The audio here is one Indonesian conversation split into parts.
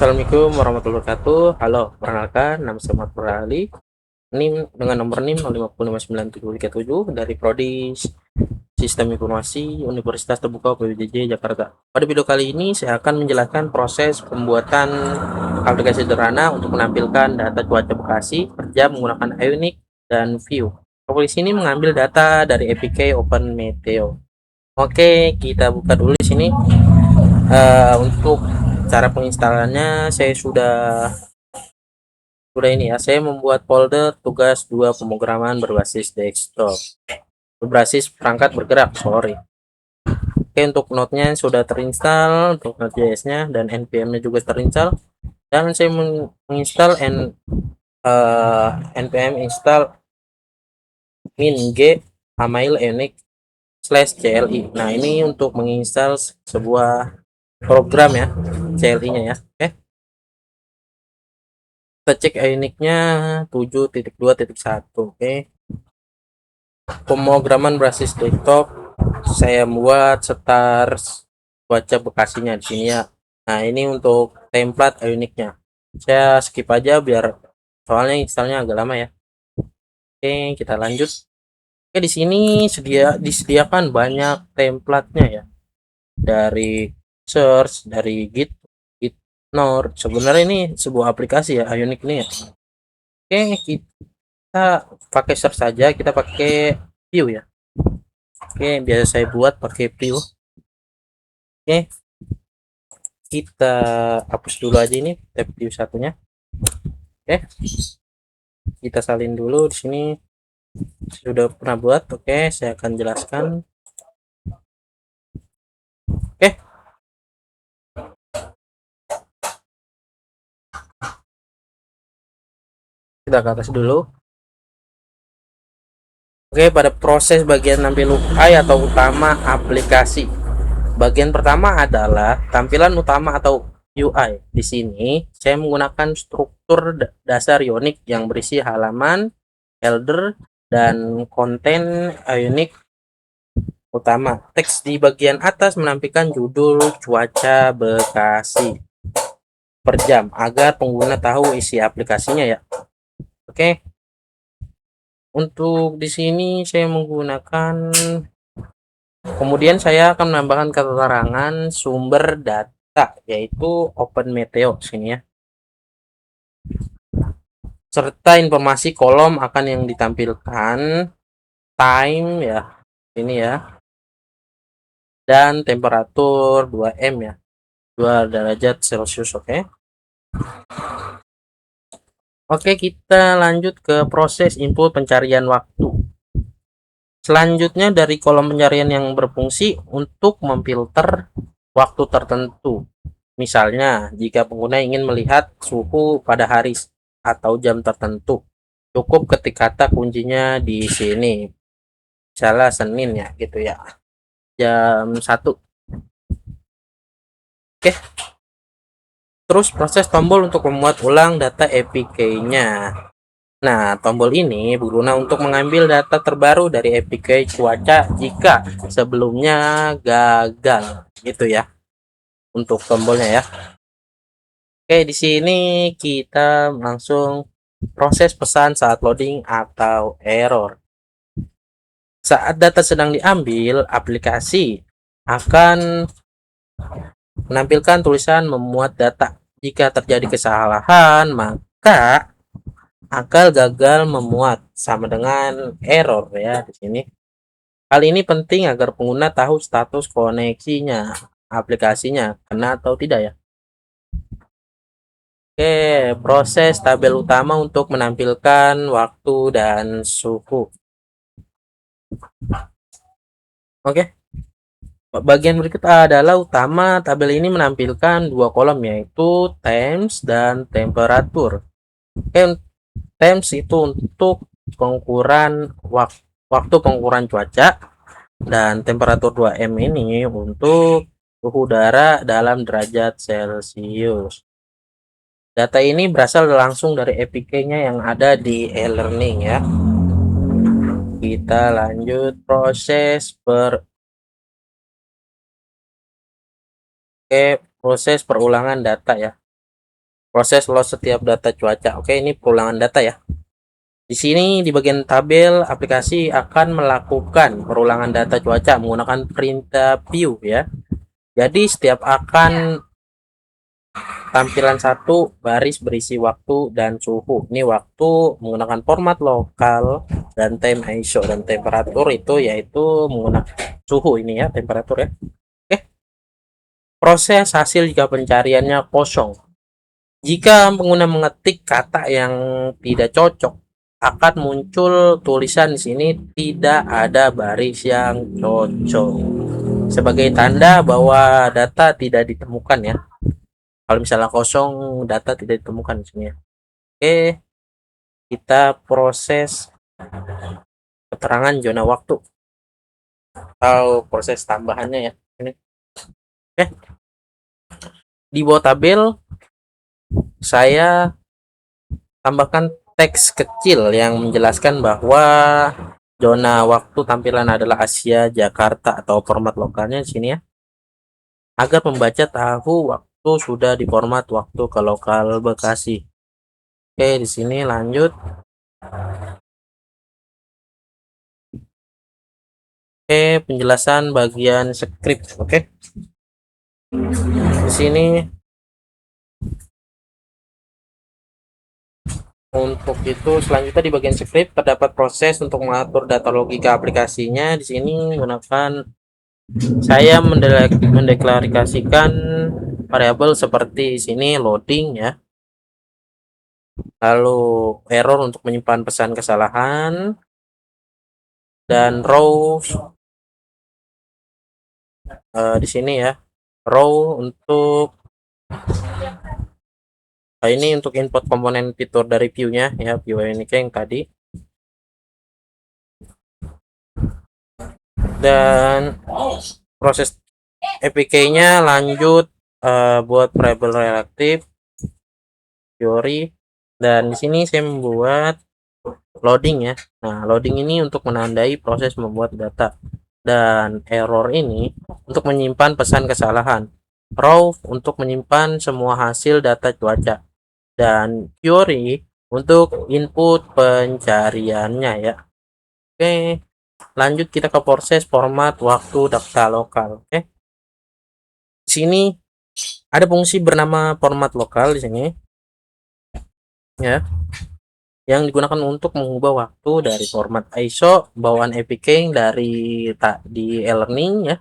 Assalamualaikum warahmatullahi wabarakatuh. Halo, perkenalkan nama saya Muhammad Nurali. NIM dengan nomor NIM 050597737 dari Prodi Sistem Informasi Universitas Terbuka PBJJ Jakarta. Pada video kali ini saya akan menjelaskan proses pembuatan aplikasi sederhana untuk menampilkan data cuaca Bekasi per jam menggunakan Ionic dan View. Aplikasi ini mengambil data dari APK Open Meteo. Oke, kita buka dulu di sini. Untuk cara penginstalannya saya sudah ini ya. Saya membuat folder tugas 2 pemrograman berbasis desktop, berbasis perangkat bergerak, sorry. Oke, untuk node-nya sudah terinstall, untuk Node.js-nya dan npm-nya juga terinstall, dan saya menginstal npm install min g amail ionic /cli. Nah, ini untuk menginstal sebuah program ya, CLI-nya ya. Oke, kita cek Ionic-nya 7.2.1. Oke, pemrograman berbasis desktop saya buat setar cuaca Bekasinya di sini ya. Nah, ini untuk template Ionic-nya saya skip aja biar soalnya installnya agak lama ya. Oke, kita lanjut. Oke, di sini disediakan banyak template-nya ya, dari search, dari git node. Sebenarnya ini sebuah aplikasi ya, Ionic ini ya. Oke, kita pakai search saja, kita pakai view ya. Oke, biasa saya buat pakai view. Oke, kita hapus dulu aja ini tab view satunya. Oke, kita salin dulu di sini. Sudah pernah buat. Oke, saya akan jelaskan. Oke, kita ke atas dulu. Oke, pada proses bagian tampil UI atau utama aplikasi. Bagian pertama adalah tampilan utama atau UI. Di sini saya menggunakan struktur dasar Ionic yang berisi halaman, header, dan konten Ionic utama. Teks di bagian atas menampilkan judul cuaca Bekasi per jam agar pengguna tahu isi aplikasinya ya. Oke. Untuk di sini saya menggunakan, kemudian saya akan menambahkan keterangan sumber data yaitu Open Meteo sini ya, serta informasi kolom akan yang ditampilkan, time ya ini ya, dan temperatur 2M ya, 2 derajat Celcius. Oke, kita lanjut ke proses input pencarian waktu. Selanjutnya dari kolom pencarian yang berfungsi untuk memfilter waktu tertentu. Misalnya, jika pengguna ingin melihat suhu pada hari atau jam tertentu, cukup ketik kata kuncinya di sini. Misalnya Senin ya, gitu ya. Jam 1. Oke. Terus proses tombol untuk membuat ulang data APK-nya. Nah, tombol ini berguna untuk mengambil data terbaru dari APK cuaca jika sebelumnya gagal, gitu ya. Untuk tombolnya ya. Oke, di sini kita langsung proses pesan saat loading atau error. Saat data sedang diambil, aplikasi akan menampilkan tulisan memuat data. Jika terjadi kesalahan, maka akan gagal memuat, sama dengan error ya di sini. Hal ini penting agar pengguna tahu status koneksinya, aplikasinya kena atau tidak ya. Oke, proses tabel utama untuk menampilkan waktu dan suhu. Oke, bagian berikut adalah utama. Tabel ini menampilkan 2 kolom yaitu temps dan temperatur. Oke, temps itu untuk pengukuran waktu pengukuran cuaca, dan temperatur 2M ini untuk suhu udara dalam derajat Celcius. Data ini berasal langsung dari APK-nya yang ada di e-learning ya. Kita lanjut proses proses perulangan data ya. Proses load setiap data cuaca. Oke, ini perulangan data ya. Di sini di bagian tabel, aplikasi akan melakukan perulangan data cuaca menggunakan perintah view ya. Jadi setiap akan tampilan satu baris berisi waktu dan suhu. Ini waktu menggunakan format lokal dan time ISO, dan temperatur itu yaitu menggunakan suhu ini ya, temperatur ya. Oke. Proses hasil jika pencariannya kosong. Jika pengguna mengetik kata yang tidak cocok, akan muncul tulisan di sini tidak ada baris yang cocok sebagai tanda bahwa data tidak ditemukan ya. Kalau misalnya kosong, data tidak ditemukan di sini ya. Oke, kita proses keterangan zona waktu atau proses tambahannya ya. Ini. Oke, di bawah tabel saya tambahkan teks kecil yang menjelaskan bahwa zona waktu tampilan adalah Asia Jakarta atau format lokalnya di sini ya. Agar pembaca tahu waktu sudah di format waktu ke lokal Bekasi. Oke, di sini lanjut. Oke, penjelasan bagian script. Oke. Di sini untuk itu selanjutnya di bagian script terdapat proses untuk mengatur data logika aplikasinya. Di sini menggunakan saya mendeklarasikan variabel seperti sini loading ya. Lalu error untuk menyimpan pesan kesalahan dan row di sini ya. Row untuk ini untuk input komponen fitur dari view-nya ya, view ini yang tadi. Dan proses APK-nya lanjut buat variable relatif teori, dan di sini saya membuat loading ya. Nah, loading ini untuk menandai proses membuat data, dan error ini untuk menyimpan pesan kesalahan. Row untuk menyimpan semua hasil data cuaca, dan query untuk input pencariannya ya. Oke, lanjut kita ke proses format waktu data lokal. Oke, di sini ada fungsi bernama format lokal di sini ya, yang digunakan untuk mengubah waktu dari format ISO bawaan APK dari di e-learning ya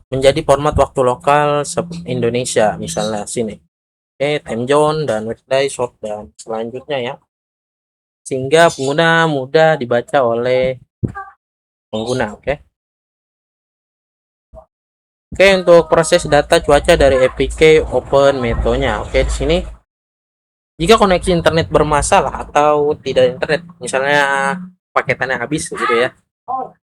menjadi format waktu lokal Indonesia, misalnya sini. Oke, time zone dan weekday short dan selanjutnya ya, sehingga pengguna mudah dibaca oleh pengguna. Oke, untuk proses data cuaca dari APK Open Meto-nya. Oke, di sini jika koneksi internet bermasalah atau tidak internet, misalnya paketannya habis gitu ya.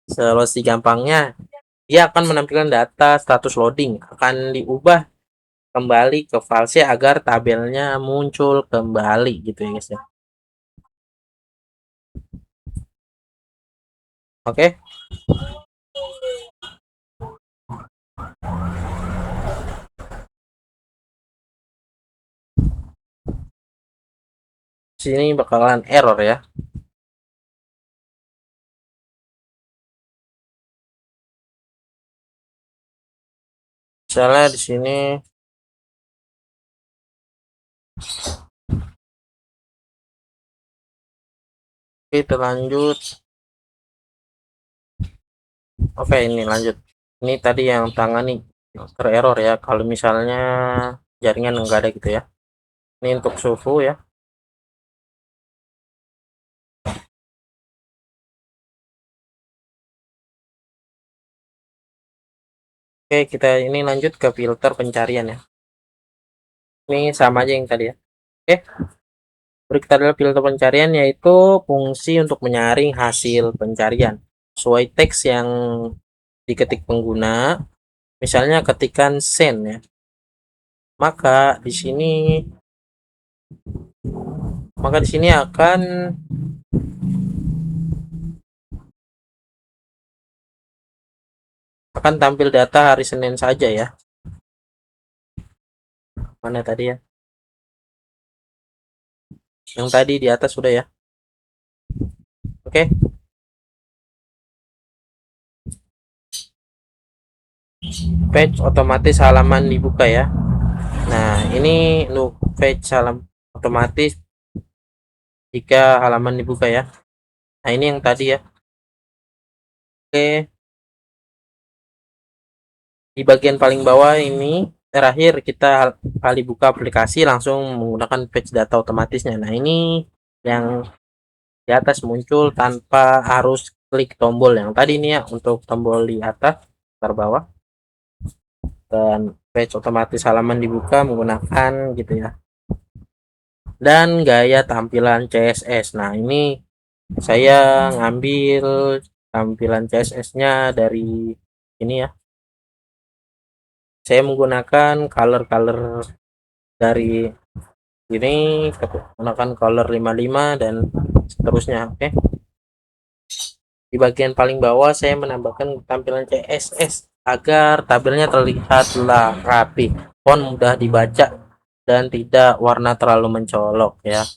Solusi gampangnya, dia akan menampilkan data status loading akan diubah kembali ke file agar tabelnya muncul kembali gitu ya guys ya. Oke. Sini bakalan error ya. Misalnya di sini kita lanjut. Oke, ini lanjut. Ini tadi yang tangani tererror ya. Kalau misalnya jaringan enggak ada gitu ya. Ini untuk suhu ya. Oke, kita ini lanjut ke filter pencarian ya. Ini sama aja yang tadi ya. Oke, berikut adalah filter pencarian, yaitu fungsi untuk menyaring hasil pencarian sesuai teks yang diketik pengguna. Misalnya ketikan send ya. Maka di sini akan tampil data hari Senin saja ya. Mana tadi ya? Yang tadi di atas sudah ya. Oke. Page otomatis halaman dibuka ya. Nah, ini untuk page halaman otomatis jika halaman dibuka ya. Nah, ini yang tadi ya. Oke, di bagian paling bawah ini terakhir kita kali buka aplikasi langsung menggunakan page data otomatisnya. Nah, ini yang di atas muncul tanpa harus klik tombol yang tadi ini ya, untuk tombol di atas terbawah, dan page otomatis halaman dibuka menggunakan gitu ya. Dan gaya tampilan CSS. Nah, ini saya ngambil tampilan CSS-nya dari ini ya. Saya menggunakan color-color dari ini, menggunakan color 55 dan seterusnya. Oke. Di bagian paling bawah saya menambahkan tampilan CSS agar tabelnya terlihat rapi, font mudah dibaca dan tidak warna terlalu mencolok ya.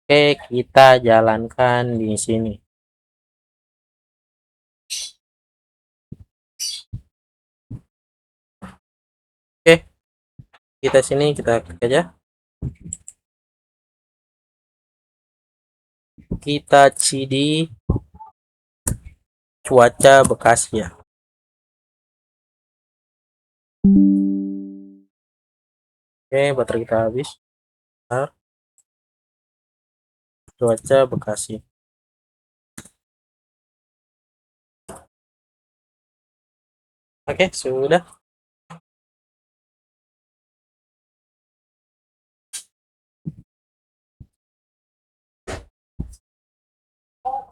Oke, kita jalankan di sini. Oke, kita sini kita klik aja. Kita cd cuaca Bekasi ya. Oke, baterai kita habis. Bentar. Cuaca Bekasi. Oke, sudah.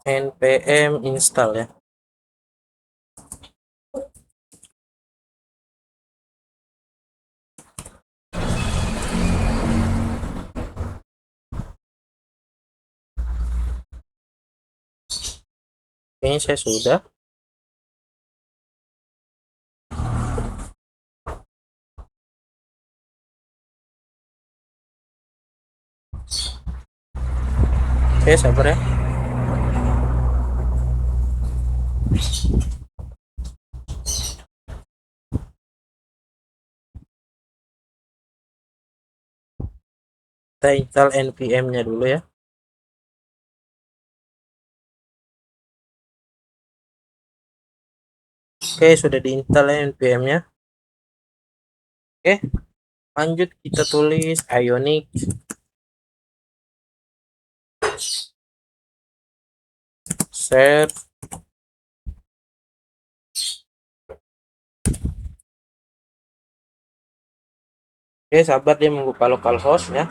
npm install ya. Ini saya sudah. Oke, sabar ya. Kita install npm-nya dulu ya. Oke, sudah diinstal ya npm-nya. Oke, lanjut kita tulis Ionic share. Oke, sabar dia membuka localhost ya.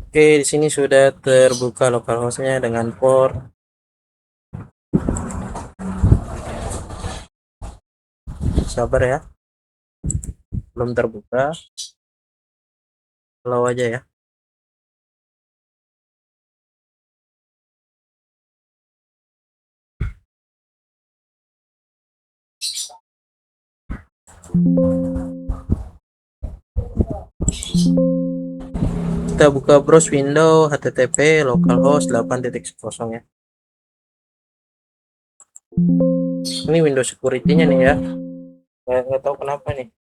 Oke, di sini sudah terbuka localhost-nya dengan port. Sabar ya. Belum terbuka. Slow aja ya. Kita buka browse window http localhost 8.0 ya. Ini Windows security-nya nih ya. Nggak tahu kenapa nih.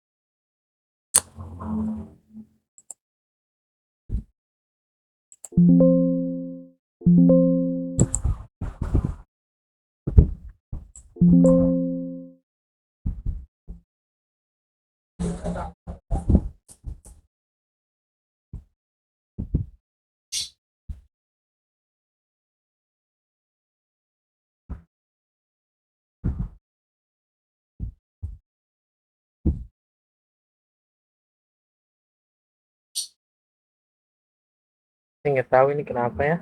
Saya nggak tahu ini kenapa ya.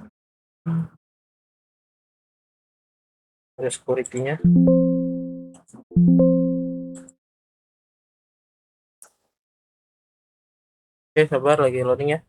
Ada security-nya. Oke, sabar lagi loading ya.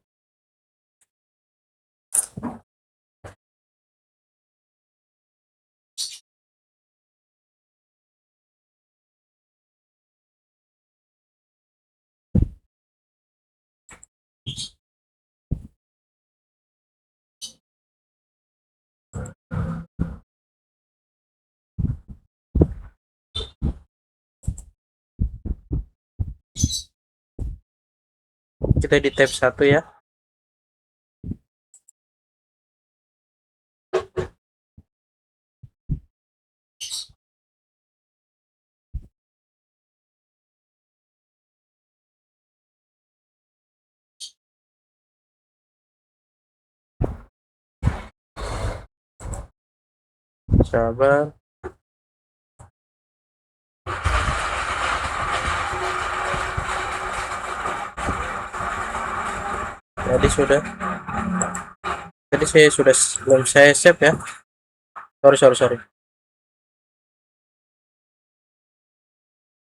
kita di tab 1 ya. Sabar. Tadi sudah. Tadi saya sudah belum saya save ya. Sorry.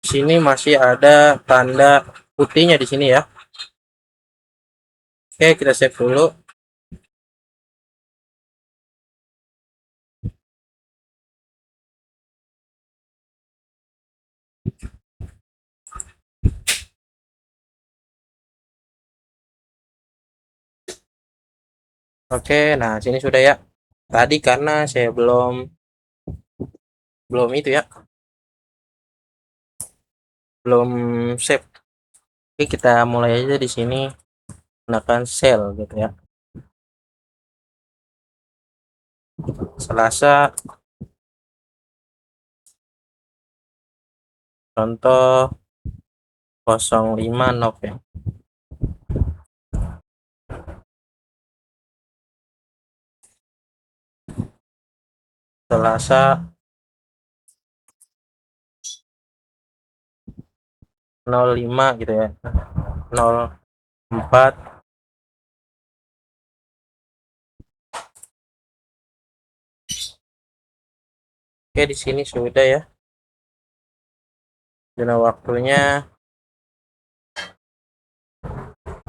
Di sini masih ada tanda putihnya di sini ya. Oke, kita save dulu. Oke, nah sini sudah ya. Tadi karena saya belum itu ya, belum save. Oke, kita mulai aja di sini gunakan sel gitu ya. Selasa, contoh 05 Nov ya. Selasa 05 gitu ya. 04 Oke, di sini sudah ya. Zona waktunya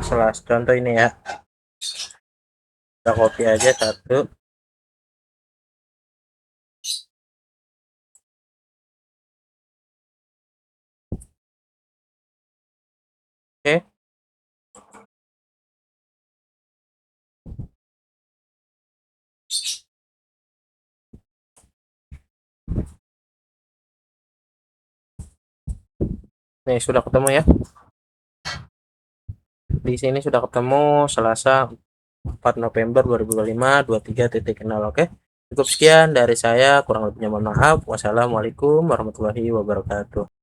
Selasa, contoh ini ya. Kita copy aja satu. Oke. Nih sudah ketemu ya. Di sini sudah ketemu Selasa 4 November 2025 23.0. Oke. Cukup sekian dari saya, kurang lebihnya mohon maaf. Wassalamualaikum warahmatullahi wabarakatuh.